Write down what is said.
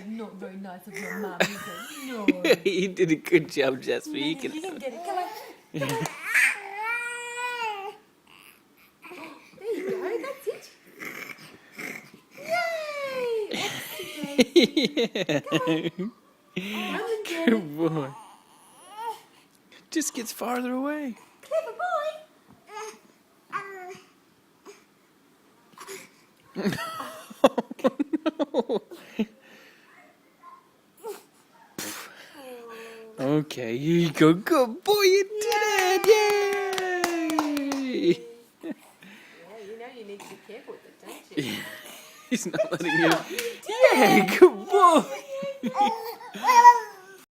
not very nice of your mum, is it? No. You did a good job, Jasper. No, You no, can you have can it. get it. Come on. There you go. That's it. Yay! Excellent. Yeah. Come and get it. Good boy. Just gets farther away. Clever boy. Okay, here you go. Good boy, you did it! Yay! Yeah, you know you need to be careful with it, don't you? He's not letting you. Yay, good boy!